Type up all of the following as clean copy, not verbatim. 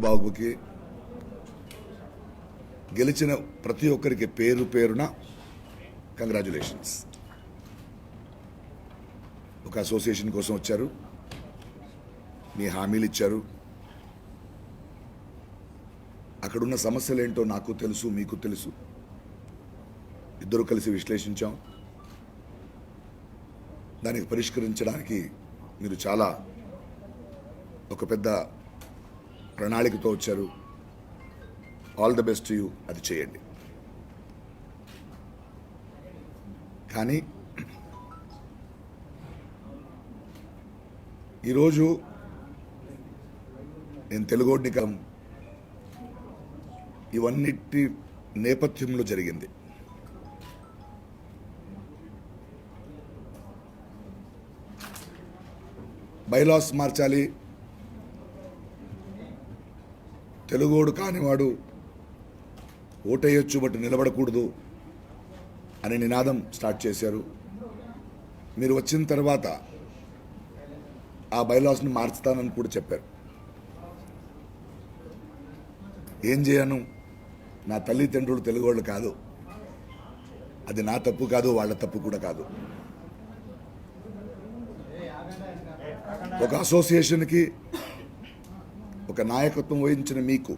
బాబుకి గెలిచిన ప్రతి ఒక్కరికి పేరు పేరున కంగ్రాచులేషన్స్. ఒక అసోసియేషన్ కోసం వచ్చారు, మీ హామీలు ఇచ్చారు. అక్కడున్న సమస్యలు ఏంటో నాకు తెలుసు, మీకు తెలుసు. ఇద్దరు కలిసి విశ్లేషించాం. దానికి పరిష్కరించడానికి మీరు చాలా ఒక పెద్ద ప్రణాళికతో వచ్చారు. All the best you. అది చేయండి. కానీ ఈరోజు నేను తెలుగోడిని కలం ఇవన్నిటి నేపథ్యంలో జరిగింది. బైలాస్ మార్చాలి, తెలుగోడు కానివాడు ఓటేయొచ్చు బట్ నిలబడకూడదు అనే నినాదం స్టార్ట్ చేశారు. మీరు వచ్చిన తర్వాత ఆ బైలాస్ని మార్చుతానని కూడా చెప్పారు. ఏం చేయను? నా తల్లిదండ్రులు తెలుగోళ్ళు కాదు. అది నా తప్పు కాదు, వాళ్ళ తప్పు కూడా కాదు. ఒక అసోసియేషన్కి ఒక నాయకత్వం వహించిన మీకు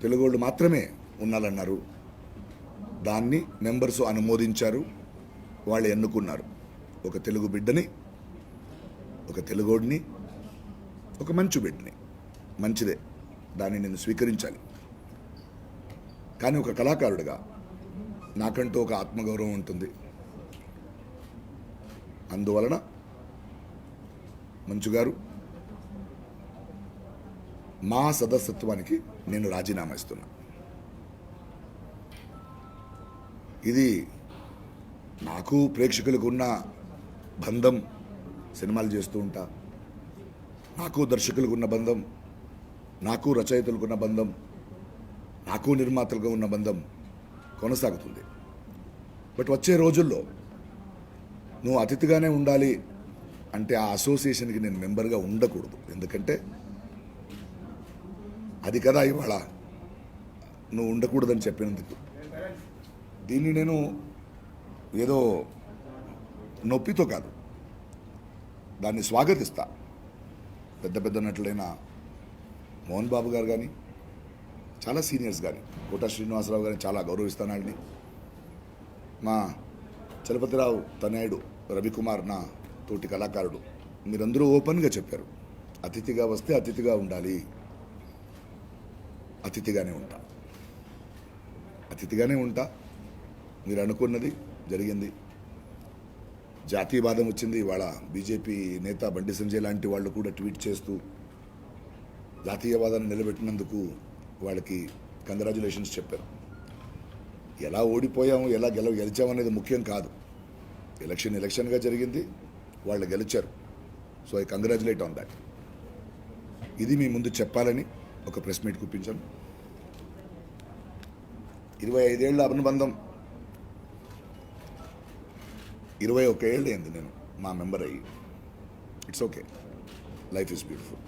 తెలుగోళ్ళు మాత్రమే ఉన్నారన్నారు. దాన్ని మెంబర్స్ అనుమోదించారు, వాళ్ళు ఎన్నుకున్నారు. ఒక తెలుగు బిడ్డని, ఒక తెలుగోడిని, ఒక మంచు బిడ్డని. మంచిదే, దాన్ని నేను స్వీకరించాలి. కానీ ఒక కళాకారుడిగా నాకంటూ ఒక ఆత్మగౌరవం ఉంటుంది. అందువలన మంచు గారు, మా సదస్యత్వానికి నేను రాజీనామా ఇస్తున్నా. ఇది నాకు ప్రేక్షకులకు ఉన్న బంధం. సినిమాలు చేస్తూ ఉంటా. నాకు దర్శకులకు ఉన్న బంధం, నాకు రచయితలకు ఉన్న బంధం, నాకు నిర్మాతలుగా ఉన్న బంధం కొనసాగుతుంది. బట్ వచ్చే రోజుల్లో నువ్వు అతిథిగానే ఉండాలి అంటే ఆ అసోసియేషన్కి నేను మెంబర్గా ఉండకూడదు. ఎందుకంటే అది కదా ఇవాళ నువ్వు ఉండకూడదని చెప్పినందుకు. దీన్ని నేను ఏదో నొప్పితో కాదు, దాన్ని స్వాగతిస్తా. పెద్ద పెద్ద నటులైన మోహన్ బాబు గారు కానీ, చాలా సీనియర్స్ కానీ, కోట శ్రీనివాసరావు గారిని చాలా గౌరవిస్తాను. వాళ్ళని మా చలపతిరావు తనయుడు రవికుమార్, నా తోటి కళాకారుడు, మీరందరూ ఓపెన్గా చెప్పారు అతిథిగా వస్తే అతిథిగా ఉండాలి. అతిథిగానే ఉంటా, అతిథిగానే ఉంటా. మీరు అనుకున్నది జరిగింది. జాతీయవాదం వచ్చింది. ఇవాళ బీజేపీ నేత బండి సంజయ్ లాంటి వాళ్ళు కూడా ట్వీట్ చేస్తూ జాతీయవాదాన్ని నిలబెట్టినందుకు వాళ్ళకి కంగ్రాచులేషన్స్ చెప్పారు. ఎలా ఓడిపోయాము, ఎలా గెలిచామనేది ముఖ్యం కాదు. ఎలక్షన్గా జరిగింది, వాళ్ళు గెలిచారు. So I congratulate on that. ఇది మీ ముందు చెప్పాలని ఒక ప్రెస్ మీట్ కూపించాను. 25 ఏళ్ళ అనుబంధం, 21 ఏళ్ళు అయింది నేను మా మెంబర్ అయ్యి. It's okay, life is beautiful.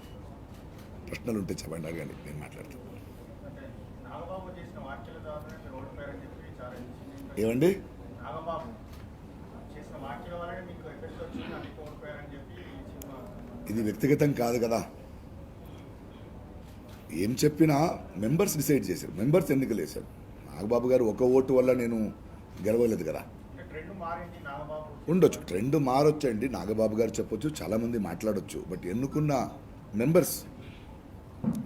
ప్రశ్నలు ఉంటే చెప్పండి, అడగండి, నేను మాట్లాడతాను. ఏమండి? ఇది వ్యక్తిగతం కాదు కదా. ఏం చెప్పినా మెంబర్స్ డిసైడ్ చేశారు, మెంబర్స్ ఎన్నికలు వేశారు. నాగబాబు గారు ఒక ఓటు వల్ల నేను గెలవలేదు కదా. ఉండొచ్చు, ట్రెండ్ మారొచ్చండి. నాగబాబు గారు చెప్పొచ్చు, చాలామంది మాట్లాడొచ్చు. బట్ ఎన్నుకున్న మెంబర్స్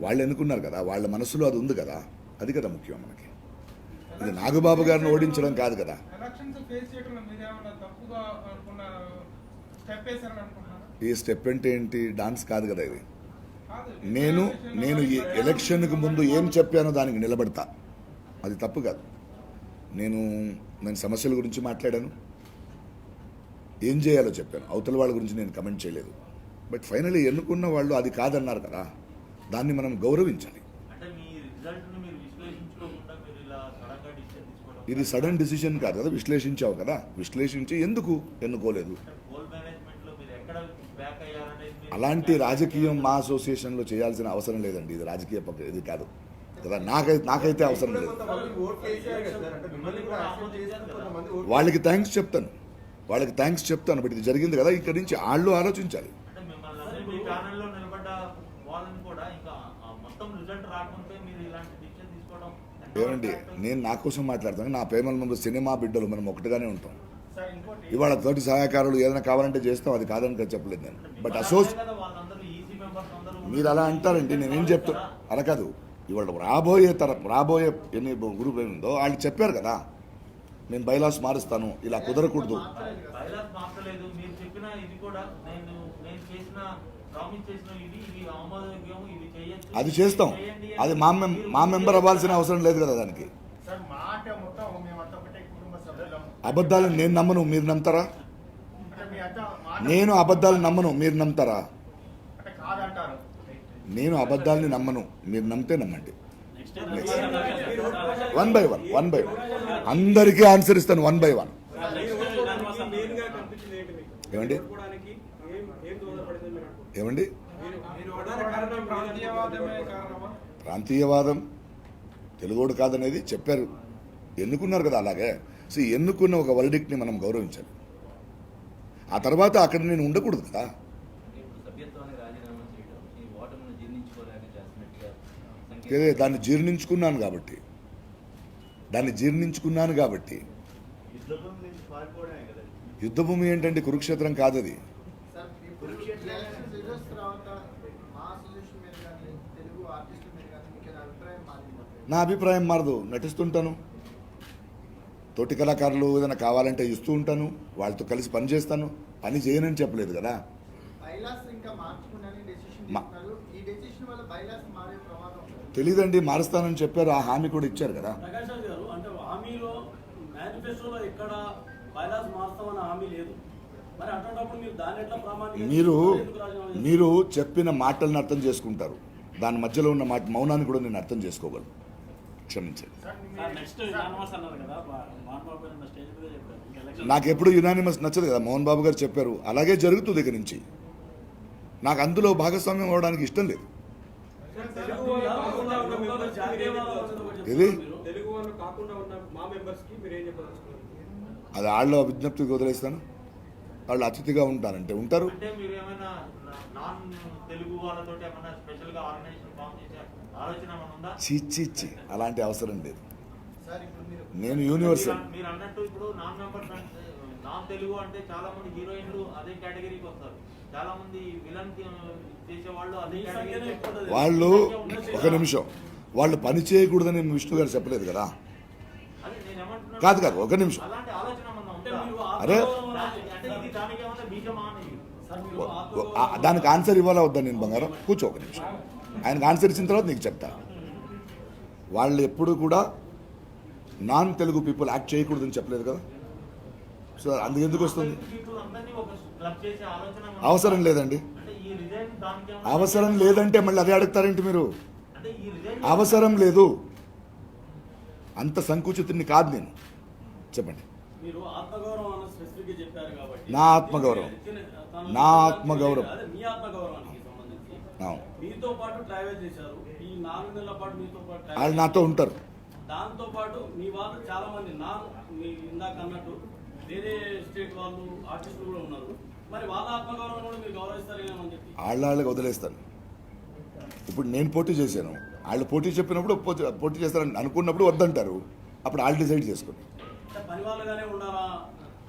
వాళ్ళు ఎన్నుకున్నారు కదా, వాళ్ళ మనసులో అది ఉంది కదా. అది కదా ముఖ్యం మనకి. ఇది నాగబాబు గారిని ఓడించడం కాదు కదా. ఈ స్టెప్ అంటే ఏంటి? డాన్స్ కాదు కదా ఇది. నేను ఈ ఎలక్షన్కు ముందు ఏం చెప్పానో దానికి నిలబడతా. అది తప్పు కాదు. నేను సమస్యల గురించి మాట్లాడాను, ఏం చేయాలో చెప్పాను. అవతల వాళ్ళ గురించి నేను కమెంట్ చేయలేదు. బట్ ఫైనలీ ఎన్నుకున్న వాళ్ళు అది కాదన్నారు కదా, దాన్ని మనం గౌరవించాలి. ఇది సడన్ డిసిషన్ కాదు కదా, విశ్లేషించావు కదా. విశ్లేషించి ఎందుకు ఎన్నుకోలేదు? అలాంటి రాజకీయం మా అసోసియేషన్లో చేయాల్సిన అవసరం లేదండి. ఇది రాజకీయ ఇది కాదు కదా. నాకైతే అవసరం లేదు. వాళ్ళకి థ్యాంక్స్ చెప్తాను, బట్ ఇది జరిగింది కదా, ఇక్కడి నుంచి వాళ్ళు ఆలోచించాలి. ఏమండి, నేను నా కోసం మాట్లాడతాను. నా ప్రేమల ముందు సినిమా బిడ్డలు మనం ఒకటిగానే ఉంటాం. ఇవాళ తోటి సహాయకారులు ఏదైనా కావాలంటే చేస్తాం, అది కాదని చెప్పలేదు నేను. బట్ మీరు అలా అంటారండి, నేనేం చెప్తాను అలా కాదు. ఇవాళ రాబోయే ఎన్ని గ్రూప్ ఏమిందో వాళ్ళు చెప్పారు కదా, నేను బైలాస్ మారుస్తాను, ఇలా కుదరకూడదు. అది చేస్తాం, అది మా మెంబర్ అవ్వాల్సిన అవసరం లేదు కదా దానికి. అబద్ధాలను నేను నమ్మను, మీరు నమ్ముతారా? నేను అబద్ధాలు నమ్మను, మీరు నమ్ముతారా? నేను అబద్ధాలని నమ్మను, మీరు నమ్మితే నమ్మండి. వన్ బై వన్ అందరికీ ఆన్సర్ ఇస్తాను, 1 by 1. ఏమండి ప్రాంతీయవాదం తెలుగోడు కాదనేది చెప్పారు, ఎన్నుకున్నారు కదా. అలాగే సో ఎన్నుకున్న ఒక వర్డిక్ట్ని మనం గౌరవించాలి. ఆ తర్వాత అక్కడ నేను ఉండకూడదు కదా. దాన్ని జీర్ణించుకున్నాను కాబట్టి యుద్ధభూమి ఏంటంటే కురుక్షేత్రం కాదది. నా అభిప్రాయం మారదు, నటిస్తుంటాను. తోటి కళాకారులు ఏదైనా కావాలంటే ఇస్తూ ఉంటాను, వాళ్ళతో కలిసి పని చేస్తాను. పని చేయనని చెప్పలేదు కదా. తెలీదండి, మారుస్తానని చెప్పారు, ఆ హామీ కూడా ఇచ్చారు కదా. మీరు చెప్పిన మాటలను అర్థం చేసుకుంటారు, దాని మధ్యలో ఉన్న మౌనాన్ని కూడా నేను అర్థం చేసుకోగలను. క్షమించండి. నాకెప్పుడు యునానిమస్ నచ్చదు కదా. మోహన్ బాబు గారు చెప్పారు, అలాగే జరుగుతుంది ఇక నుంచి. నాకు అందులో భాగస్వామ్యం అవడానికి ఇష్టం లేదు. ఇది అది వాళ్ళ విజ్ఞప్తికి వదిలేస్తాను. వాళ్ళు అతిథిగా ఉంటారంటే ఉంటారు. చిచ్చి అలాంటి అవసరం లేదు. నేను యూనివర్సల్. వాళ్ళు ఒక నిమిషం, వాళ్ళు పని చేయకూడదని విష్ణు గారు చెప్పలేదు కదా. కాదు ఒక నిమిషం. అరే దానికి ఆన్సర్ ఇవ్వాలా వద్దా? నేను బంగారం కూర్చో ఒక నిమిషం. ఆయనకు ఆన్సర్ ఇచ్చిన తర్వాత నీకు చెప్తా. వాళ్ళు ఎప్పుడు కూడా నాన్ తెలుగు పీపుల్ యాక్ట్ చేయకూడదని చెప్పలేదు కదా. సో అందుకు ఎందుకు వస్తుంది? అవసరం లేదండి. అవసరం లేదంటే మళ్ళీ అదే అడుగుతారేంటి మీరు? అవసరం లేదు, అంత సంకుచితుడిని కాదు నేను. చెప్పండి. నా ఆత్మగౌరవం వాళ్ళు నాతో ఉంటారు. దాంతో పాటు మీ వాళ్ళు చాలా మంది ఇందాక అన్నట్టు వేరే స్టేట్ వాళ్ళు ఆర్టిస్టులు కూడా ఉన్నారు. మరి వాళ్ళ ఆత్మగౌరవం కూడా మీరు గౌరవిస్తారేమని చెప్పి వాళ్ళకి వదిలేస్తాను. ఇప్పుడు నేను పోటీ చేశాను, వాళ్ళు పోటీ చెప్పినప్పుడు పోటీ చేస్తారని అనుకున్నప్పుడు వద్దంటారు. అప్పుడు వాళ్ళు డిసైడ్ చేసుకోండి. పని వాళ్ళగానే ఉండాలా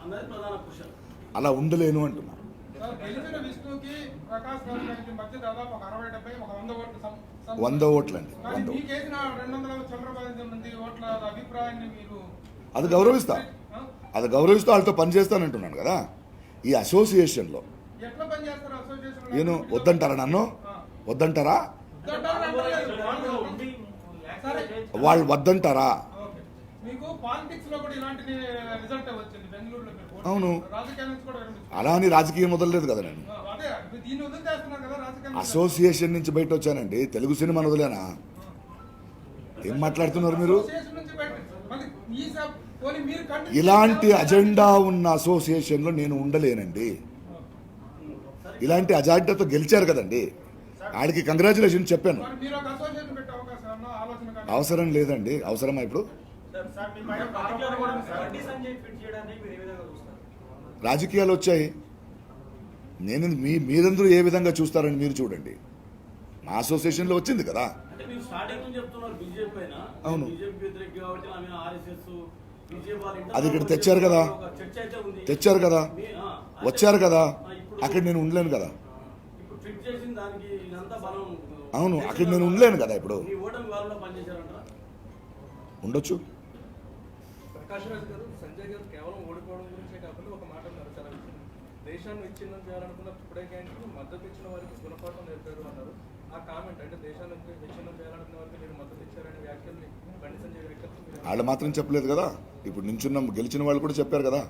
అన్నది ప్రధాన క్వశ్చన్. అలా ఉండలేను అంటున్నా. గెలిచిన విష్ణుకి ప్రకాష్ రాజ్ గారికి మధ్య దాదాపు 60-70 100 ఓట్లు 100 ఓట్లండి. మీకేసిన 200 మంది ఓట్ల అభిప్రాయాన్ని మీరు అది గౌరవిస్తూ వాళ్ళతో పనిచేస్తానంటున్నాను కదా. ఈ అసోసియేషన్లో ఎట్లా పనిచేస్తారు? అసోసియేషన్ నేను వద్దంటారా? నన్ను వద్దంటారా? వాళ్ళు వద్దంటారా? మీకు పాలిటిక్స్ లో కూడా ఇలాంటి రిజల్ట్ వచ్చింది బెంగళూరులో. అవును, రాజకీయాల నుంచి కూడా అలా అని రాజకీయం వదలలేదు కదా నేను. దీన్ని వదిలేస్తున్నారు కదా రాజకీయాలు. అసోసియేషన్ నుంచి బయట వచ్చానండి, తెలుగు సినిమాని వదిలేనా? ఏం మాట్లాడుతున్నారు మీరు? ఇలాంటి అజెండా ఉన్న అసోసియేషన్లో నేను ఉండలేనండి. ఇలాంటి అజాగ్రత్తతో గెలిచారు కదండి, ఆడికి కంగ్రాచులేషన్ చెప్పాను. మరి మీరు ఒక అసోసియేషన్ పెట్టే అవకాశం ఏమన్నా ఆలోచన కానీ అవసరం లేదండి, అవసరమా ఇప్పుడు? రాజకీయాలు వచ్చాయి, నేను మీరందరూ ఏ విధంగా చూస్తారని మీరు చూడండి. మా అసోసియేషన్లో వచ్చింది కదా. అంటే మీరు స్టార్టింగ్ నుంచి చెప్తున్నారు బీజేపీ పైన, అవును. బీజేపీ వ్యతిరేక కాబట్టి నా మీద RSS బీజేపీ వాళ్ళ అది ఇక్కడ తెచ్చారు కదా, ఒక చర్చ అయితే ఉంది. తెచ్చారు కదా, వచ్చారు కదా, ఇప్పుడు అక్కడ నేను ఉండలేను కదా. ఇప్పుడు ట్వీట్ చేసిన దానికి ఇదంతా బలం. అవును, అక్కడ నేను ఉండలేను కదా. ఇప్పుడు మీ ఓటమి వాళ్ళలో పనిచేశారంటారా? ఉండొచ్చు. ప్రకాష్ రాజ్ గారు, సంజయ్ గారు కేవలం ఓడిపోవడం గురించే కాకుండా ఒక మాట అన్నారు, చాలా విషయం. దేశాన్ని విచ్ఛిన్నం చేయాలనుకున్న ఇప్పుడే గ్యాంగ్కి మద్దతు ఇచ్చిన వారికి గుణపాఠం నేర్పారు అన్నారు. ఆ కామెంట్ అంటే దేశాన్ని విచ్ఛిన్నం చేయాలనుకున్న వారికి మీరు మద్దతు ఇచ్చారనే వ్యాఖ్యల్ని బండి సంజయ్ వ్యక్తం వాళ్ళు మాత్రం చెప్పలేదు కదా, ఇప్పుడు నించున్న గెలిచిన వాళ్ళు కూడా చెప్పారు కదా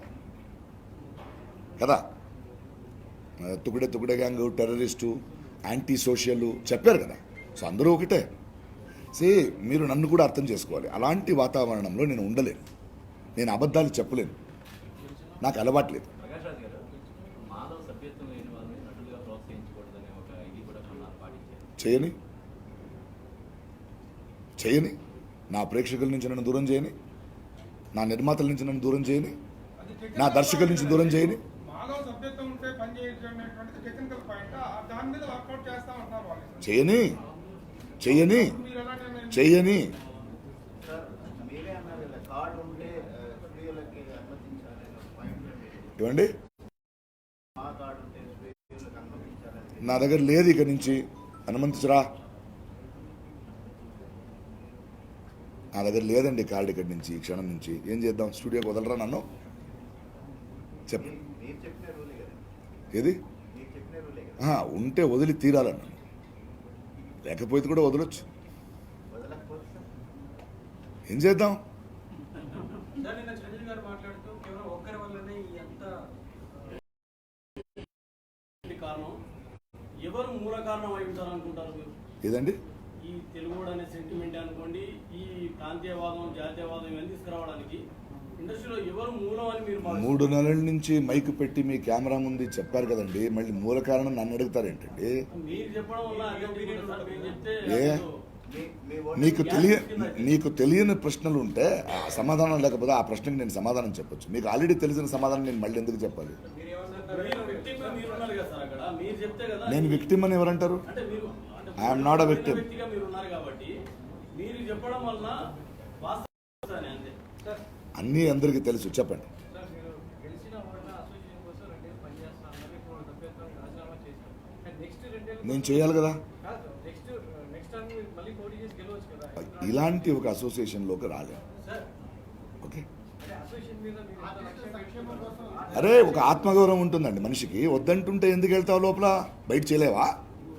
కదా తుకుడే గ్యాంగ్, టెర్రరిస్టు, యాంటీ సోషల్ చెప్పారు కదా. సో అందరూ ఒకటే. మీరు నన్ను కూడా అర్థం చేసుకోవాలి. అలాంటి వాతావరణంలో నేను ఉండలేను, నేను అబద్ధాలు చెప్పలేను, నాకు అలవాట్లేదు. ప్రకాష్ రాజ్ గారు, మాధవ్ సభ్యత్వం లేని వాళ్ళని నటులుగా ప్రోత్సహించకూడదనే ఒక ఇది కూడా కొన్నారు పాటించారు. చేయని నా ప్రేక్షకుల నుంచి నన్ను దూరం చేయని, నా నిర్మాతల నుంచి నన్ను దూరం చేయని, నా దర్శకుల నుంచి దూరం చేయని. మాధవ్ సభ్యత్వం ఉంటే పని చేయడం అనేటువంటిది టెక్నికల్ పాయింట్, దాని మీద వర్కౌట్ చేస్తా ఉంటున్నారు వాళ్ళు. చేయని మీరు ఎలాంటి నిర్ణయం చేయని మీరే అన్నారు కదా, కార్డు ఉంటే స్త్రీలకి అనుమతించాలని ఒక పాయింట్ ఇవ్వండి. మా కార్డు ఉంటే స్త్రీలకు అనుమతించాలని నా దగ్గర లేదు, ఇక నుంచి అనుమతించరా. నా దగ్గర లేదండి కార్డు ఇక్కడి నుంచి, ఈ క్షణం నుంచి. ఏం చేద్దాం, స్టూడియోకి వదలరా నన్ను? చెప్పు. మీరు చెప్పిన రూలే కదా, ఏది? మీరు చెప్పిన రూలే కదా, ఉంటే వదిలి తీరాలన్న, లేకపోతే కూడా వదలొచ్చు. వదలకపోతే ఏం చేద్దాం? సార్, నిన్న చంద్రబాబు గారు మాట్లాడుతూ కేవలం ఒక్కరి వల్లనే ఈ అంత కారణం ఎవరు మూల కారణం అయి ఉంటారు అనుకుంటారు మీరు? ఏదండి? ఈ తెలుగు అనే సెంటిమెంట్ అనుకోండి, ఈ ప్రాంతీయవాదం, జాతీయవాదం ఇవన్నీ తీసుకురావడానికి ఇండస్ట్రీలో ఎవరు మూలం అని మీరు భావిస్తారు? 3 నెలల నుంచి మైక్ పెట్టి మీ కెమెరా ముందు చెప్పారు కదండి, మళ్ళీ మూల కారణం నన్ను అడుగుతారేంటండి? మీరు చెప్పడం వల్ల అదే ఉంటుంది సార్. మీరు చెప్తే ఏ? అసలు నీకు తెలియని ప్రశ్నలు ఉంటే ఆ సమాధానం లేకపోతే ఆ ప్రశ్నకి నేను సమాధానం చెప్పొచ్చు. మీకు ఆల్రెడీ తెలిసిన సమాధానం నేను మళ్ళీ ఎందుకు చెప్పాలి? మీరు victim గా మీరు ఉన్నారు కదా సార్ అక్కడ. మీరు చెప్తే కదా నేను విక్టిమ్ అని ఎవరంటారు? అంటే మీరు I am not a victim. వ్యక్తిగా మీరు ఉన్నారు కాబట్టి మీరు చెప్పడం వల్ల వాస్తవం అంతే. అన్నీ అందరికీ తెలుసు, చెప్పండి. సార్, మీరు గెలిచిన వాళ్ళ అసోసియేషన్ కోసం 2 ఏళ్ళు పనిచేస్తున్నారు, ఇప్పుడు సభ్యత్వం రాజీనామా చేశారు. నెక్స్ట్ 2 ఏళ్ళు నేను చేయాలి కదా. నెక్స్ట్ టైం మళ్ళీ పోటీ చేసి గెలవచ్చు కదా. ఇలాంటి ఒక అసోసియేషన్లోకి రాలేదు. సార్, ఓకే, అంటే అసోసియేషన్ మీద మీరు ఎంత లక్ష్యం సంక్షేమం కోసం అరే ఒక ఆత్మగౌరవం ఉంటుందండి మనిషికి. వద్దంటుంటే ఎందుకు వెళ్తావు లోపల? బయట చేయలేవా?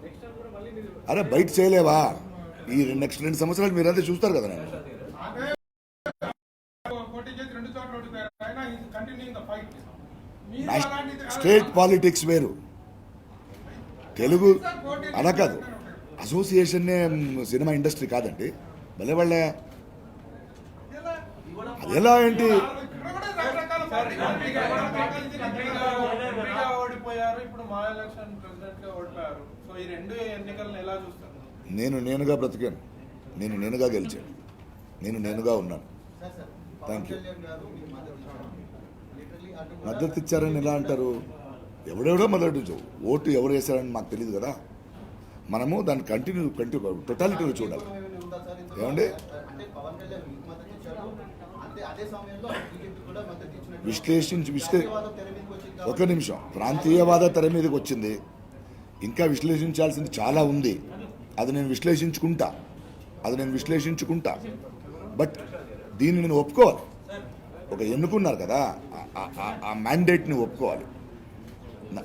నెక్స్ట్ టైం కూడా మళ్ళీ మీరు అరే బయట చేయలేవా? ఈ నెక్స్ట్ 2 సంవత్సరాలు మీరంతా చూస్తారు కదా. నేను పోటీ చేసి 2 చోట్ల ఓడిపోయారు, అయినా ఈజ్ కంటిన్యూయింగ్ ద ఫైట్. మీరు అలాంటిది స్టేట్ పాలిటిక్స్ వేరు, తెలుగు అలా కాదు. అసోసియేషన్నే సినిమా ఇండస్ట్రీ కాదండి. భలే వాళ్ళే ఎలా? అది ఎలా ఏంటి? ఇక్కడ కూడా రకరకాల ఎంపీగా ఓడిపోయారు, ఇప్పుడు మా ఎలక్షన్ ప్రెసిడెంట్ గా ఓడిపోయారు. సో ఈ 2 ఎన్నికలను ఎలా చూస్తారు? నేనుగా బ్రతికాను, నేనుగా గెలిచాను, నేనుగా ఉన్నాను. Thank you. మద్దతు ఇచ్చారని ఎలా అంటారు? ఎవడెవడో మద్దతు ఇచ్చావు. ఓటు ఎవరు వేశారని మాకు తెలియదు కదా. మనము దాన్ని కంటిన్యూ టోటాలిటీలో చూడాలి. ఏమండి? అంటే పవన్ కళ్యాణ్ మీకు మద్దతు ఇచ్చారు, అంటే అదే సమయంలో బీజేపీ కూడా మద్దతు ఇచ్చినట్టు విశ్లేషించి జాతీయవాదం తెర మీదకి వచ్చింది ఒక నిమిషం, ప్రాంతీయవాద తెర మీదకి వచ్చింది. ఇంకా విశ్లేషించాల్సింది చాలా ఉంది. అది నేను విశ్లేషించుకుంటా. బట్ దీన్ని నేను ఒప్పుకోవాలి. ఒక ఎన్నుకున్నారు కదా, ఆ మ్యాండేట్ని ఒప్పుకోవాలి.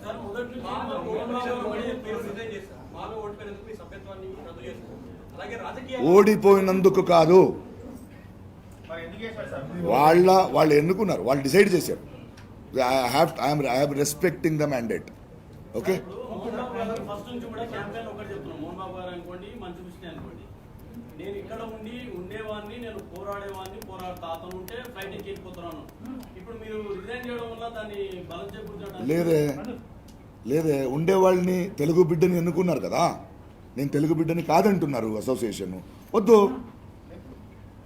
సార్ మొదటి నుంచి మాలో ఓడిపోయినందుకు మీ సభ్యత్వాన్ని రద్దు చేస్తారు. అలాగే రాజకీయ ఓడిపోయినందుకు కాదు, మరి ఎందుకు చేశారు సార్? వాళ్ళు ఎన్నుకున్నారు, వాళ్ళు డిసైడ్ చేశారు. I have respecting the mandate. Okay, Mohan Babu garu first నుంచి కూడా క్యాంపెయిన్ ఒకటి చెప్తున్నాం. మోహన్ బాబు గారు అనుకోండి, మంచి విషయం అనుకోండి, నేను ఇక్కడ ఉండేవాడిని, నేను పోరాడుతా, అతను ఉంటే ఫ్లైట్ ఎక్కి వెళ్ళిపోతున్నాను. ఇప్పుడు మీరు రిజైన్ చేయడం వల్ల దాన్ని బలం చేకూర్చడం లేదే లేదే ఉండేవాళ్ళని తెలుగు బిడ్డని ఎన్నుకున్నారు కదా, నేను తెలుగు బిడ్డని కాదంటున్నారు అసోసియేషన్. వద్దు,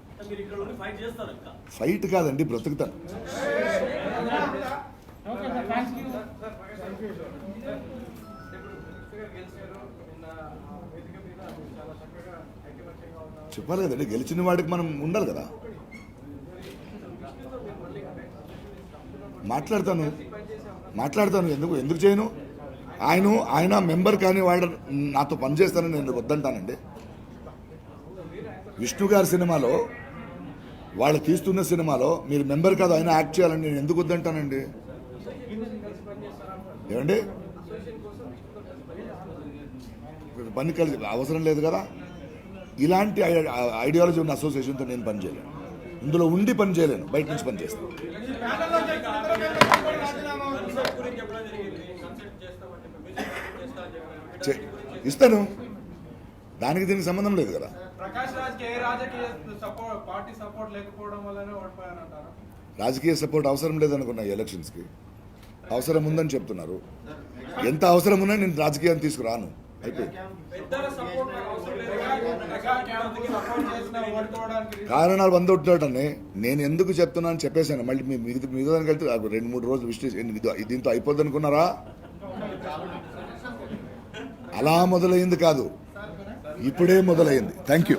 అంటే మీరు ఇక్కడ ఉండి ఫైట్ చేస్తారు ఇంకా. ఫైట్ కాదండి, బ్రతుకుతాను. చెప్పాలి కదండి, గెలిచిన వాడికి మనం ఉండాలి కదా. మాట్లాడతాను ఎందుకు చేయను. ఆయన మెంబర్ కానీ వాడు నాతో పనిచేస్తానని నేను వద్దంటానండి. విష్ణు గారి సినిమాలో, వాళ్ళు తీస్తున్న సినిమాలో మీరు మెంబర్ కాదు ఆయన యాక్ట్ చేయాలని నేను ఎందుకు వద్దంటానండి. ఏమండి, పని కలిసి అవసరం లేదు కదా. ఇలాంటి ఐడియాలజీ ఉన్న అసోసియేషన్తో నేను పని చేయలేను, ఇందులో ఉండి పని చేయలేను, బయట నుంచి పని చేస్తాను. ఈ ప్యానెల్లో చెప్పిన ఇతర మెంబర్లు కూడా రాజీనామా ఇస్తాను, దానికి దీనికి సంబంధం లేదు కదా. ప్రకాష్ రాజ్కి ఏ రాజకీయ సపోర్ట్, పార్టీ సపోర్ట్ లేకపోవడం వల్లనే ఓడిపోయారంటారా? రాజకీయ సపోర్ట్ అవసరం లేదనుకున్నా, ఎలక్షన్స్కి అవసరం ఉందని చెప్తున్నారు. ఎంత అవసరం ఉన్నా నేను రాజకీయాన్ని తీసుకురాను, అయిపోయింది. పెద్దల సపోర్ట్ అవసరం లేదు. మెగా క్యాంపుకి సపోర్ట్ చేసిన ఓడిపోవడానికి కారణాలు వందొట్టాడని నేను ఎందుకు చెప్తున్నాను చెప్పేశాను. మళ్ళీ మిగతా దానికి వెళ్తే 2-3 రోజులు విశ్లేషణ దీంతో అయిపోద్ది అనుకున్నారా? అలా మొదలైంది కాదు, ఇప్పుడే మొదలైంది. Thank you.